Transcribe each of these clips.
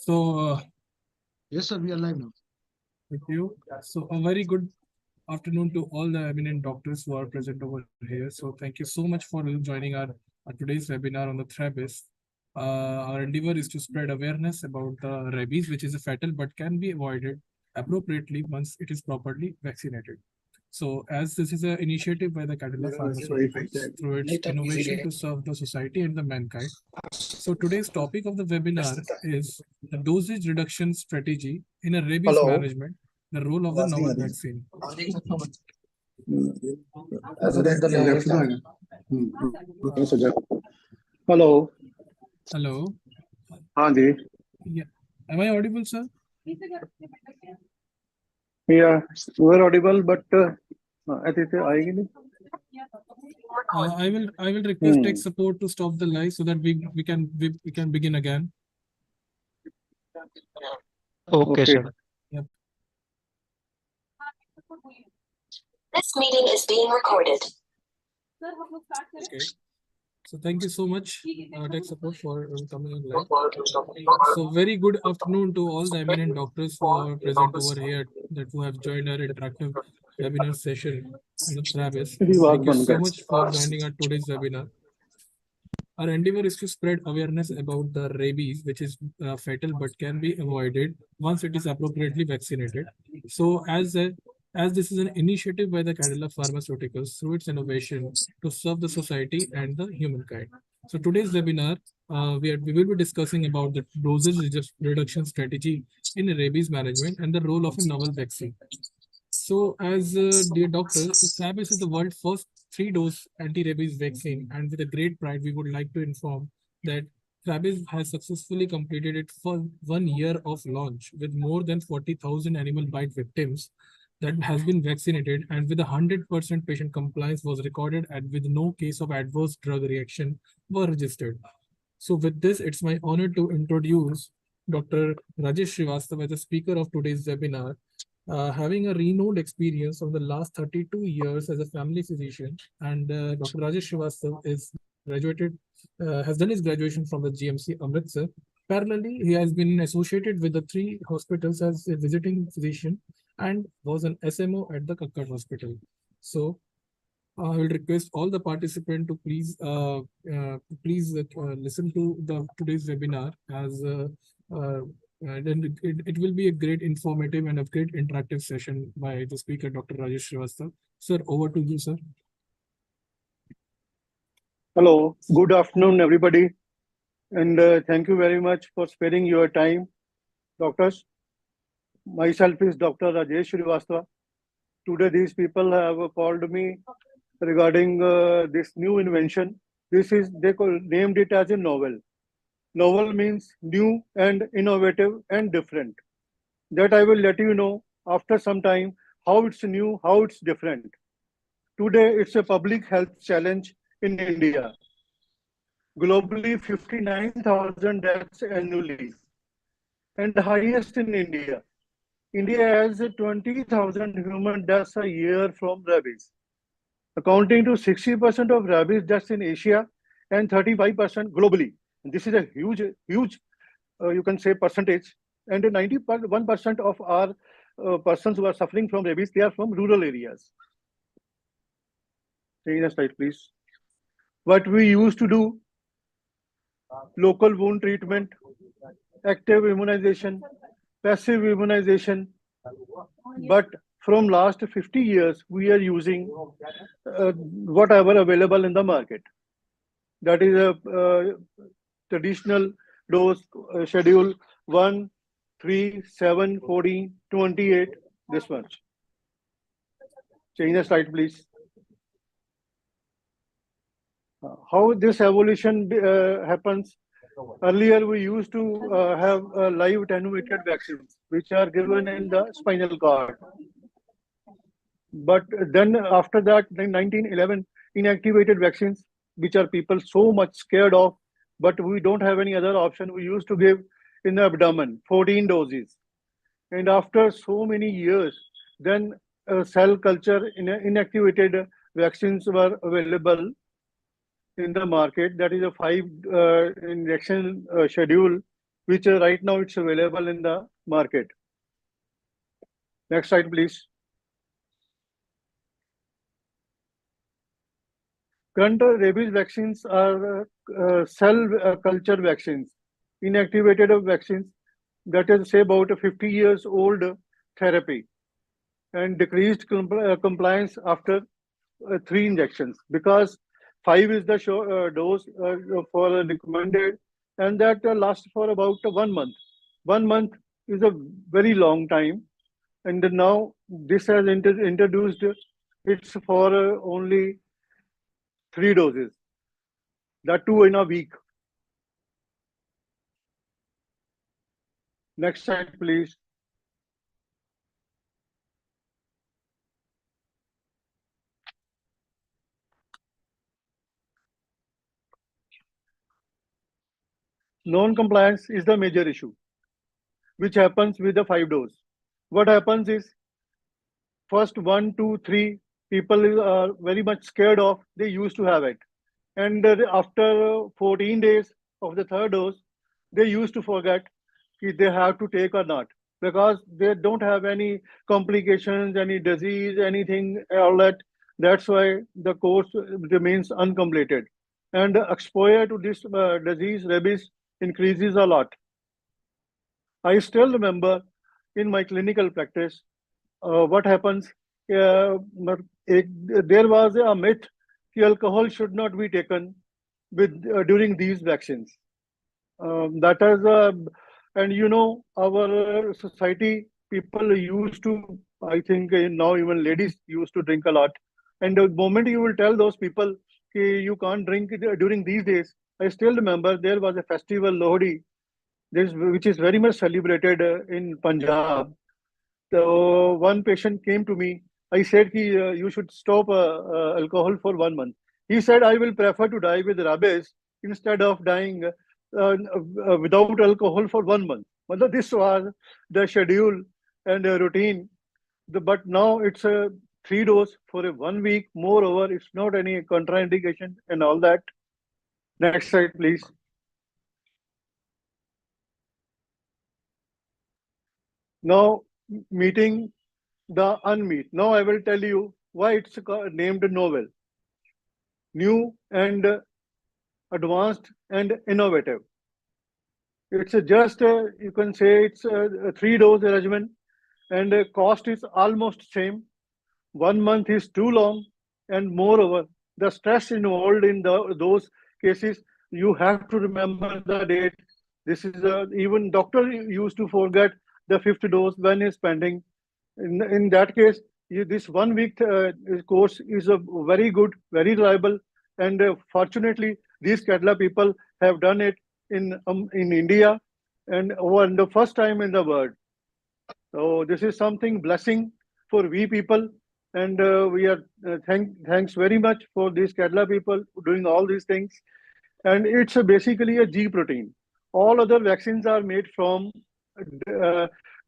Yes, sir, we are live now. Thank you. So a very good afternoon to all the eminent doctors who are present over here. So thank you so much for joining our today's webinar on the Thrabis. Our endeavor is to spread awareness about the rabies, which is a fatal but can be avoided appropriately once it is properly vaccinated. So, as this is an initiative by the Cadila Pharmaceuticals through its innovation to serve the society and the mankind. So, today's topic of the webinar is the dosage reduction strategy in a rabies management, the role of the novel vaccine. Hello. Hello. Ji. Yeah. Am I audible, sir? Yeah, we're audible, but I think I will request tech support to stop the live so that we can begin again. Okay, sir. Yep. This meeting is being recorded. Okay. So thank you so much, tech support, for coming in live. So very good afternoon to all the eminent doctors who are present over here who have joined our interactive webinar session on the Thrabis. Thank you so much for joining our today's webinar. Our endeavor is to spread awareness about the rabies, which is fatal but can be avoided once it is appropriately vaccinated. So as this is an initiative by the Cadila Pharmaceuticals through its innovation to serve the society and the humankind. So today's webinar, we will be discussing about the dosage reduction strategy in rabies management and the role of a novel vaccine. So as dear doctors, Thrabis is the world's first 3-dose anti-rabies vaccine, and with a great pride, we would like to inform that Thrabis has successfully completed its first 1 year of launch with more than 40,000 animal bite victims that has been vaccinated, and with 100% patient compliance was recorded, and with no case of adverse drug reaction were registered. So with this, it's my honor to introduce Dr. Rajesh Srivastava as the speaker of today's webinar. Having a renowned experience of the last 32 years as a family physician, and Dr. Rajesh Srivastava has done his graduation from the GMC Amritsar. Parallelly, he has been associated with the 3 hospitals as a visiting physician and was an SMO at the Kakkad Hospital. So I will request all the participants to please listen to today's webinar, as then it will be a great informative and a great interactive session by the speaker, Dr. Rajesh Srivastava. Sir, over to you, sir. Hello, good afternoon, everybody. And thank you very much for sparing your time, doctors. Myself is Dr. Rajesh Srivastava. Today, these people have called me regarding this new invention. They named it as a novel. Novel means new and innovative and different. That I will let you know after some time how it's new, how it's different. Today, it's a public health challenge in India. Globally, 59,000 deaths annually, and highest in India. India has 20,000 human deaths a year from rabies, accounting to 60% of rabies deaths in Asia and 35% globally. And this is a huge, you can say, percentage. And 91% of our persons who are suffering from rabies, they are from rural areas. Next slide, please. What we used to do: local wound treatment, active immunization, passive immunization. But from last 50 years, we are using whatever available in the market. That is a traditional dose schedule 1, 3, 7, 14, 28, this much. Change the slide, please. How this evolution happens? Earlier, we used to have live attenuated vaccines, which are given in the spinal cord. But then after that, in 1911, inactivated vaccines, which are people so much scared of, but we don't have any other option. We used to give in the abdomen, 14 doses. And after so many years, then cell culture inactivated vaccines were available in the market. That is a 5 injection schedule which right now it's available in the market. Next slide, please. Current rabies vaccines are cell culture vaccines, inactivated vaccines, that is, say, about a 50 years old therapy, and decreased compliance after 3 injections, because 5 is the dose for recommended, and that lasts for about 1 month. 1 month is a very long time, and now this has introduced, it's for only 3 doses, that too in a week. Next slide, please. Non-compliance is the major issue, which happens with the 5 dose. What happens is, first 1, 2, 3 people are very much scared of, they used to have it. And after 14 days of the 3rd dose, they used to forget if they have to take or not, because they don't have any complications, any disease, anything, all that. That's why the course remains uncompleted. And exposure to this disease, rabies, increases a lot. I still remember in my clinical practice, what happens, there was a myth that alcohol should not be taken during these vaccines. That is, and our society, people used to, I think now even ladies used to drink a lot. And the moment you will tell those people you can't drink during these days, I still remember there was a festival, Lohri, which is very much celebrated in Punjab. So one patient came to me. I said, you should stop alcohol for 1 month. He said, I will prefer to die with rabies instead of dying without alcohol for 1 month. Well, this was the schedule and routine. But now it's a 3 dose for a 1 week. Moreover, it's not any contraindication and all that. Next slide, please. Now, meeting the unmeet. Now I will tell you why it's named novel, new and advanced and innovative. It's just, you can say it's a 3 dose regimen, and cost is almost same. 1 month is too long, and moreover, the stress involved in those cases, you have to remember the date. This is even doctor used to forget the 5th dose when is pending. In that case, this 1 week course is a very good, very reliable, and fortunately, these Kerala people have done it in India, and the first time in the world. So this is something blessing for we people, and we are thanks very much for these Kerala people doing all these things. And it's basically a G protein. All other vaccines are made from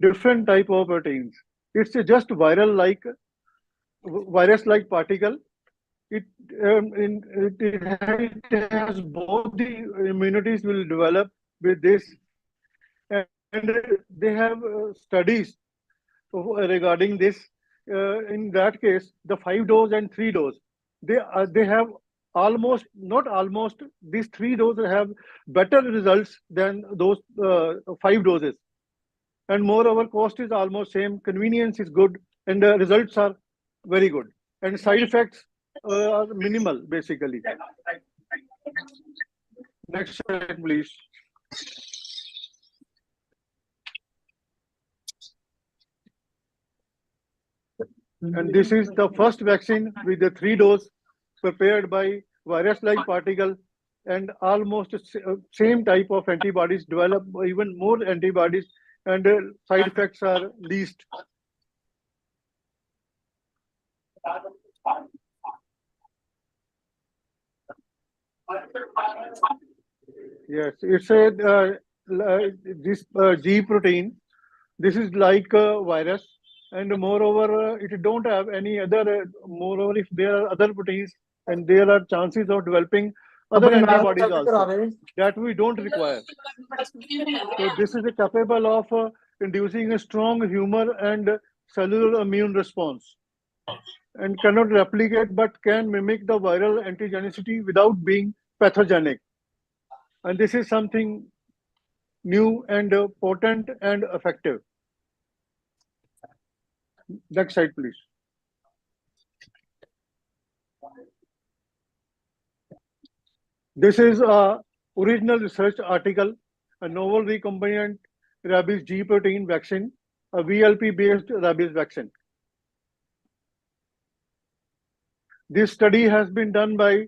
different type of proteins. It's just virus-like particle. It has both the immunities will develop with this, and they have studies regarding this. In that case, the 5 dose and 3 dose, they have almost, not almost, these 3 doses have better results than those 5 doses. And moreover, cost is almost same, convenience is good, and the results are very good, and side effects are minimal basically. Next slide, please. And this is the first vaccine with the 3 dose prepared by virus-like particle, and almost same type of antibodies, develop even more antibodies, and side effects are least. Yes, it's a this G protein. This is like a virus, and moreover, it don't have any other. Moreover, if there are other proteins, and there are chances of developing other antibodies also that we don't require. So this is capable of inducing a strong humour and cellular immune response, and cannot replicate but can mimic the viral antigenicity without being pathogenic. And this is something new and potent and effective. Next slide, please. This is a original research article, a novel recombinant rabies G protein vaccine, a VLP-based rabies vaccine. This study has been done by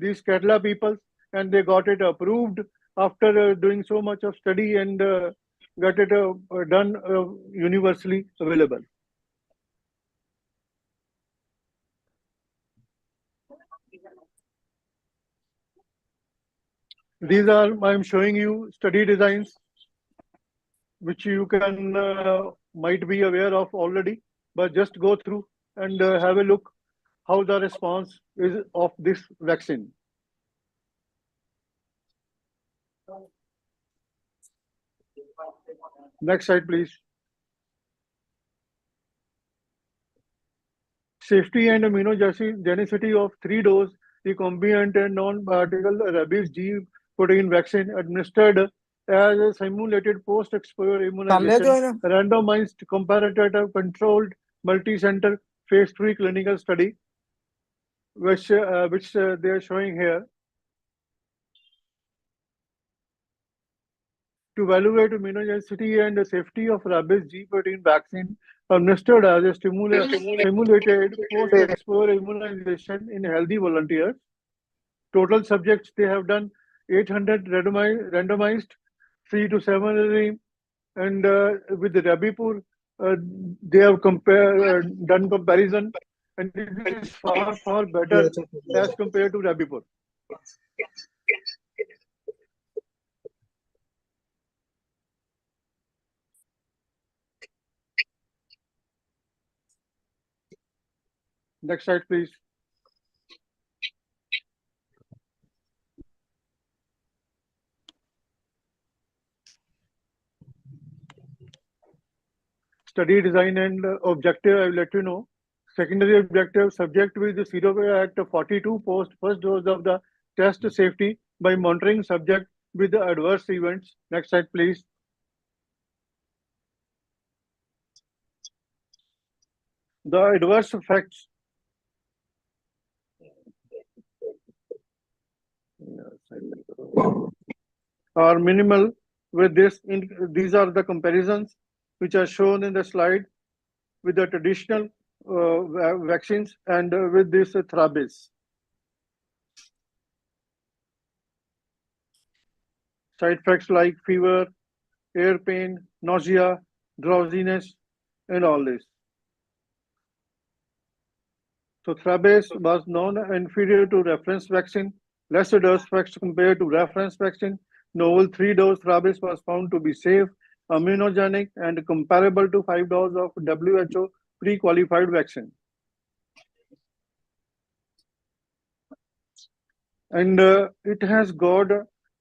these Kerala people, and they got it approved after doing so much of study and got it done universally available. These are, I'm showing you study designs, which you can might be aware of already, but just go through and have a look how the response is of this vaccine. Next slide, please. Safety and immunogenicity of 3-dose recombinant and non-particle rabies G protein vaccine administered as a simulated post-exposure immunization, randomized comparative controlled multi-center phase 3 clinical study, which they are showing here, to evaluate immunogenicity and safety of rabies G protein vaccine administered as a simulated post-exposure immunization in healthy volunteers. Total subjects, they have done 800 randomized 3 to 7 regime, and with the Rabipur, they have done comparison, and it is far better as compared to Rabipur. Next slide, please. Study design and objective, I will let you know. Secondary objective, subject with the sero at 42 post first dose of the test safety by monitoring subject with the adverse events. Next slide, please. The adverse effects are minimal with this. These are the comparisons which are shown in the slide with the traditional vaccines and with this Thrabis. Side effects like fever, ear pain, nausea, drowsiness, and all this. So Thrabis was non-inferior to reference vaccine, less adverse effects compared to reference vaccine. Novel 3-dose Thrabis was found to be safe, immunogenic, and comparable to 5 doses of WHO pre-qualified vaccine. And it has got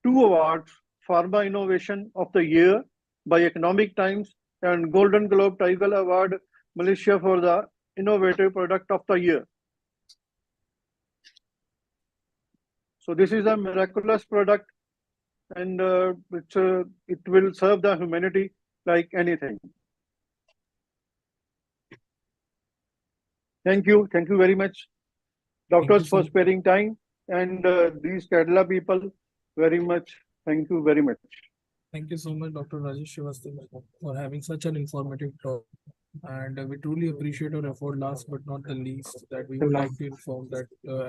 2 awards: Pharma Innovation of the Year by Economic Times and Golden Globe Tiger Award Malaysia for the Innovative Product of the Year. So this is a miraculous product, and it will serve the humanity like anything. Thank you very much, doctors, for sparing time, and these Kerala people, very much. Thank you very much. Thank you so much, Dr. Rajesh Srivastava, for having such an informative talk. And we truly appreciate your effort. Last but not the least, that we would like to inform that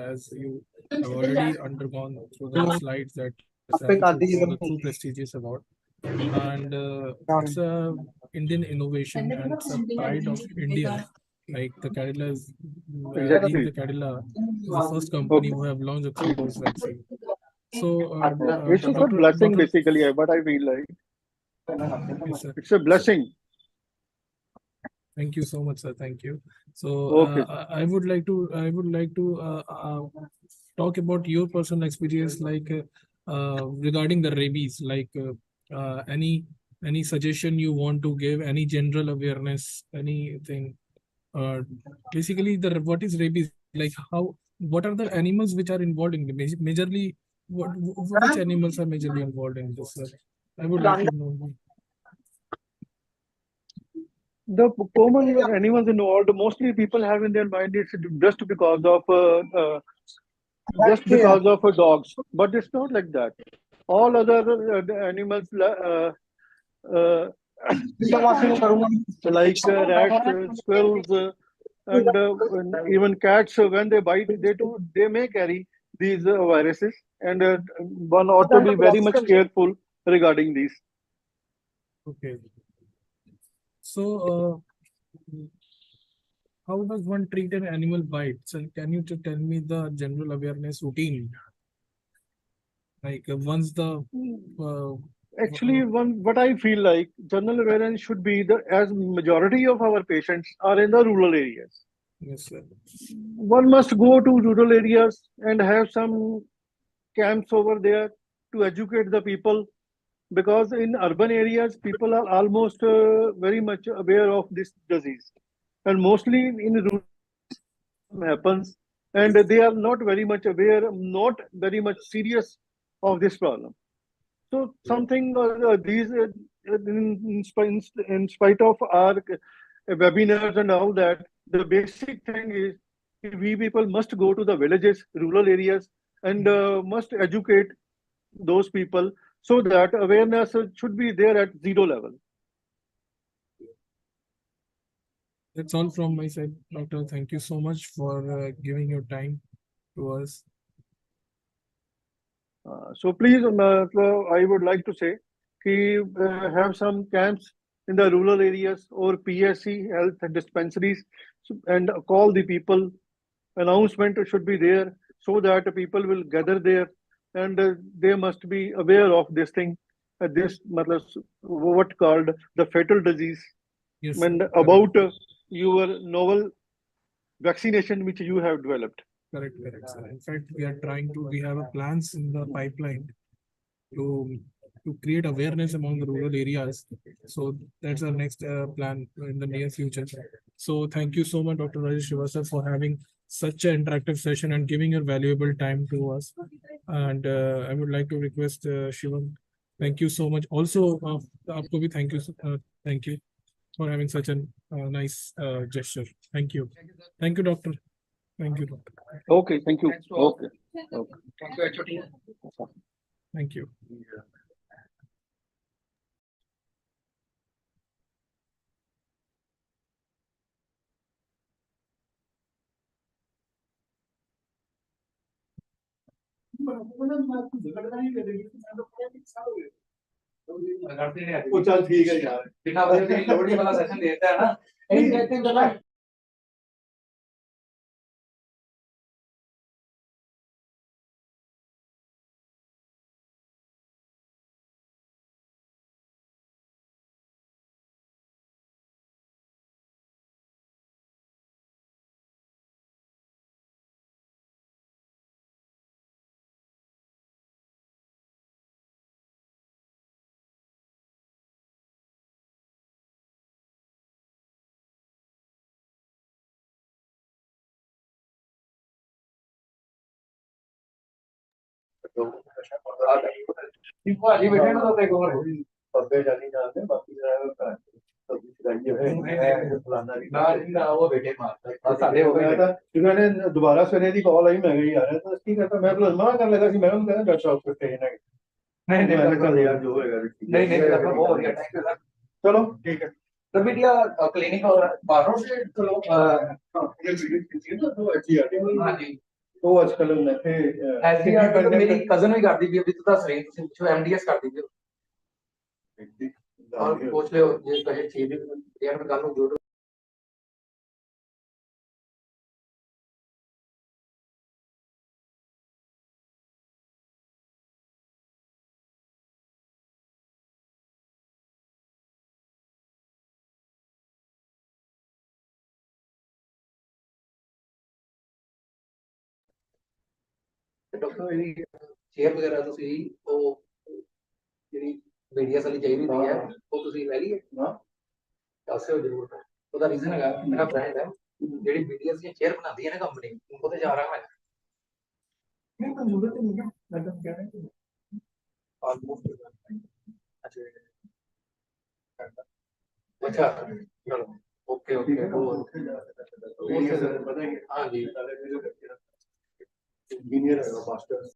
as you have already undergone through the slides that the true prestigious award, and it's a Indian innovation and it's a pride of India. Like the Kerala is, Exactly. the Kerala is the first company who have launched a 3-dose vaccine. So it's a blessing, basically, what I feel like. Yes, sir. It's a blessing. Thank you so much, sir. Thank you. So Okay. I would like to talk about your personal experience, like regarding the rabies, like any suggestion you want to give, any general awareness, anything. Basically, the what is rabies? Like how? What are the animals which are involved in the majorly? Which animals are majorly involved in this? I would like to know. The common animals involved, mostly people have in their mind it's just because of dogs, but it's not like that. All other animals uh, like rats, squirrels, and even cats, when they bite, they may carry these viruses, and one ought to be very much careful regarding these. Okay. So, how does one treat an animal bite? So, can you tell me the general awareness routine? Like once the Actually, what I feel like general awareness should be as majority of our patients are in the rural areas. yes, sir. One must go to rural areas and have some camps over there to educate the people, because in urban areas people are almost very much aware of this disease, and mostly in rural happens, and they are not very much aware, not very much serious of this problem. So something these in spite of our webinars and all that, the basic thing is we people must go to the villages, rural areas, and must educate those people so that awareness should be there at zero level. That's all from my side, Doctor. Thank you so much for giving your time to us. So please, I would like to say, have some camps in the rural areas or PSC health dispensaries, and call the people. Announcement should be there so that people will gather there, and they must be aware of this thing, this matlab, what called the fatal disease, Yes, sir. and about your novel vaccination which you have developed. Correct, sir. In fact, we have a plans in the pipeline to create awareness among the rural areas. So that's our next plan in the near future. So thank you so much, Dr. Rajesh Srivastava, for having such an interactive session and giving your valuable time to us. And I would like to request Shivam, thank you so much. Also, आपको भी thank you for having such a nice gesture. Thank you. Thank you, doctor. Thank you, doctor. Okay, thank you. Okay. Thank you. ਉਹ ਚੱਲ ਠੀਕ ਹੈ ਯਾਰ ਜਿੰਨਾ ਵਧੀਆ ਤੁਸੀਂ ਲੋਹੜੀ ਵਾਲਾ ਸੈਸ਼ਨ ਦੇਤਾ ਹੈ ਨਾ ਇਹ ਗੱਲਾਂ ਭਾਜੀ ਬੈਠੇ ਨਾ ਤੇ ਕੋਲ ਪੱਬੇ ਜਾਨੀ ਜਾਂਦੇ ਬਾਕੀ ਜਿਹੜਾ ਨਾ ਉਹ ਬੇਟੇ ਮਾਰਦਾ ਸਾਡੇ ਹੋ ਗਿਆ ਤਾਂ ਜਿਨ੍ਹਾਂ ਨੇ ਦੁਬਾਰਾ ਸਵੇਰੇ ਦੀ ਕਾਲ ਆਈ ਮੈਂ ਗਈ ਯਾਰ ਤਾਂ ਕੀ ਕਰਤਾ ਮੈਂ ਭਲਾ ਮਨਾ ਕਰਨ ਲੱਗਾ ਸੀ ਮੈਂ ਉਹਨੂੰ ਕਹਿੰਦਾ ਡਾਕਟਰ ਸਾਹਿਬ ਤੇ ਟ੍ਰੇਨ ਹੈ ਨਹੀਂ ਨਹੀਂ ਚੱਲ ਯਾਰ ਜੋ ਹੋਏਗਾ ਨਹੀਂ ਨਹੀਂ ਬਹੁਤ ਵਧੀਆ ਥੈਂਕ ਯੂ ਸਰ ਚਲੋ ਠੀਕ ਹੈ तो बेटिया क्लिनिक और बाहरों से चलो ये वीडियो खींची ना तो अच्छी आती है हाँ जी तो आजकल मैं थे ऐसी तो मेरी कजन भी कर दी अभी तो दस रही तुम जो एमडीएस कर दीजिए और पूछ लियो जे कहे ठीक है यार मैं गल ਨੂੰ ਜੋੜ ਡਾਕਟਰ ਇਹਦੀ ਚੇਅਰ ਵਗੈਰਾ ਤੁਸੀਂ ਉਹ ਜਿਹੜੀ ਵੀਡੀਓਸ ਵਾਲੀ ਚਾਹੀਦੀ ਹੁੰਦੀ ਹੈ ਉਹ ਤੁਸੀਂ ਲੈ ਲਈਏ ਨਾ ਦੱਸਿਓ ਜ਼ਰੂਰ ਉਹਦਾ ਰੀਜ਼ਨ ਹੈਗਾ ਮੇਰਾ ਫਰੈਂਡ ਹੈ ਜਿਹੜੀ ਵੀਡੀਓਸ ਦੀ ਚੇਅਰ ਬਣਾਉਂਦੀ ਹੈ ਨਾ ਕੰਪਨੀ ਉਹਦੇ ਜਾ ਰਹਾ ਮੈਂ ਨਹੀਂ ਤਾਂ ਜ਼ਰੂਰਤ ਨਹੀਂ ਹੈ ਮੈਂ ਤਾਂ ਕਹਿ ਰਿਹਾ ਆਲਮੋਸਟ ਅੱਛਾ ਚਲੋ ਓਕੇ ਓਕੇ हाँ जी इंजीनियर है मास्टर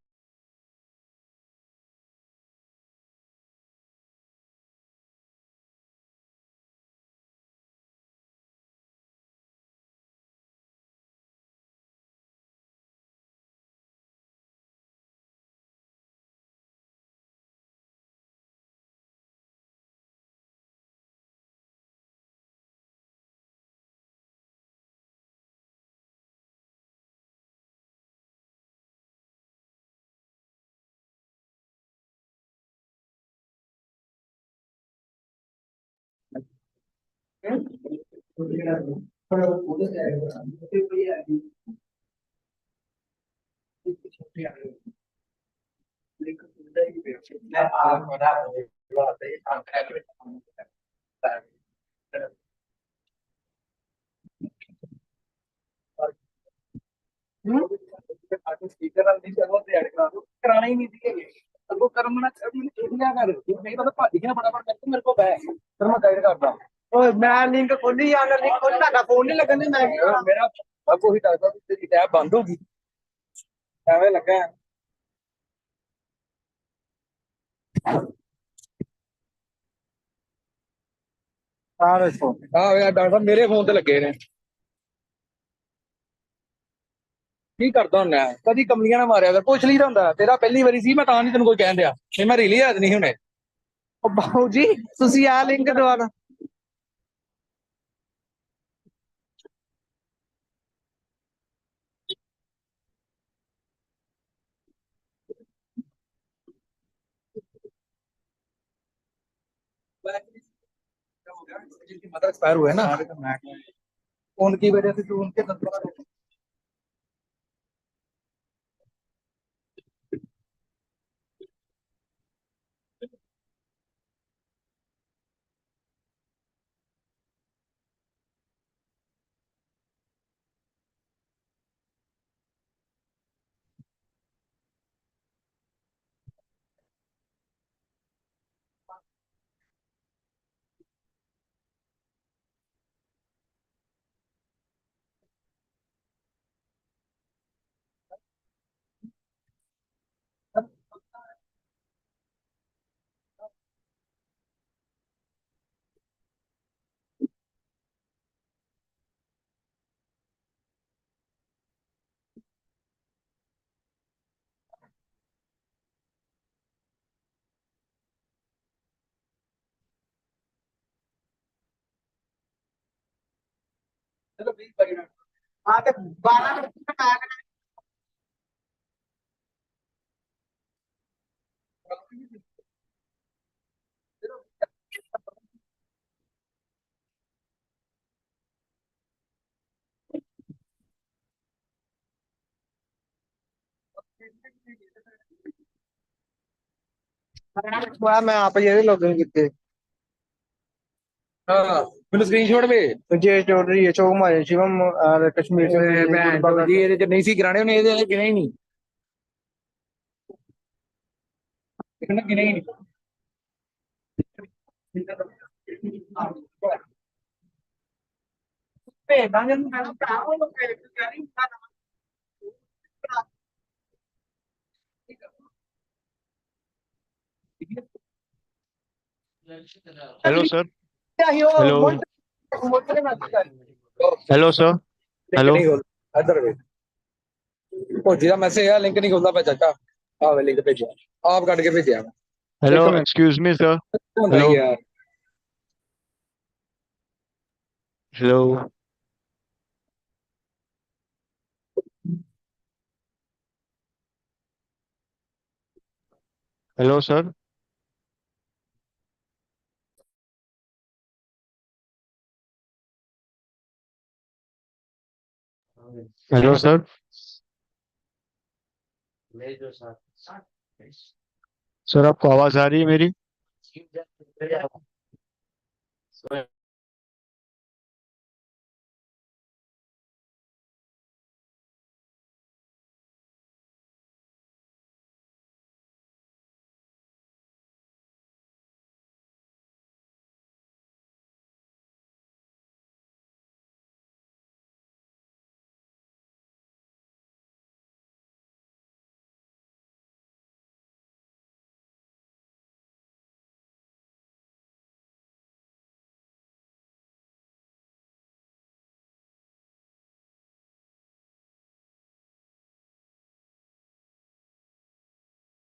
स्पीकर कराना ही नहीं थी वो कर्म ना कर नहीं तो भज गया फटाफट करके मेरे को बह फिर मैं गाइड करता मैं लिंक खोली यार लिंक खोली ਤੁਹਾਡਾ ਫੋਨ ਨਹੀਂ ਲੱਗਣ ਦਿੰਦਾ ਮੇਰਾ ਸਭ ਉਹੀ ਦੱਸਦਾ ਤੇਰੀ ਟੈਬ ਬੰਦ ਹੋ ਗਈ ਐਵੇਂ ਲੱਗਾ ਆ ਵੇਖੋ ਆ ਯਾਰ ਡਾਕਟਰ ਸਾਹਿਬ ਮੇਰੇ ਫੋਨ ਤੇ ਲੱਗੇ ਨੇ ਕੀ ਕਰਦਾ ਹੁੰਦਾ ਕਦੀ ਕਮਲੀਆਂ ਨਾ ਮਾਰਿਆ ਕਰ ਪੁੱਛ ਲਈਦਾ ਹੁੰਦਾ ਤੇਰਾ ਪਹਿਲੀ ਵਾਰੀ ਸੀ ਮੈਂ ਤਾਂ ਨਹੀਂ ਤੈਨੂੰ ਕੋਈ ਕਹਿਣ ਦਿਆ ਇਹ ਮੈਂ ਰੀਲੀ ਯਾਦ ਨਹੀਂ ਹੁਣੇ ਉਹ ਬਾਊ ਜੀ ਤੁਸੀਂ ਆ ਲਿੰਕ ਦਵਾਣਾ जिनकी मदर एक्सपायर हुए ना उनकी वजह से जो उनके हाँ तो 12 मैं आप ये लॉगिन किए हाँ मैंने स्क्रीनशॉट पे जे चौधरी चौक मारे शिवम और कश्मीर से भैन जी ये नहीं सी कराने उन्हें ये गिने ही नहीं गिने ही नहीं भेजना जब मैं भरा वो लोग तैयारी Hello, sir. चाहिए Hello. मोटे message Hello, sir. Link Hello. नहीं खोल इधर वे फौजी का मैसेज है लिंक नहीं खोलता पे चाचा हाँ लिंक भेजा आप कट के भेजा Hello. एक मिनट Excuse me, sir. नहीं यार Hello. Hello, sir. Hello, sir. Sir आपको आवाज आ रही है मेरी?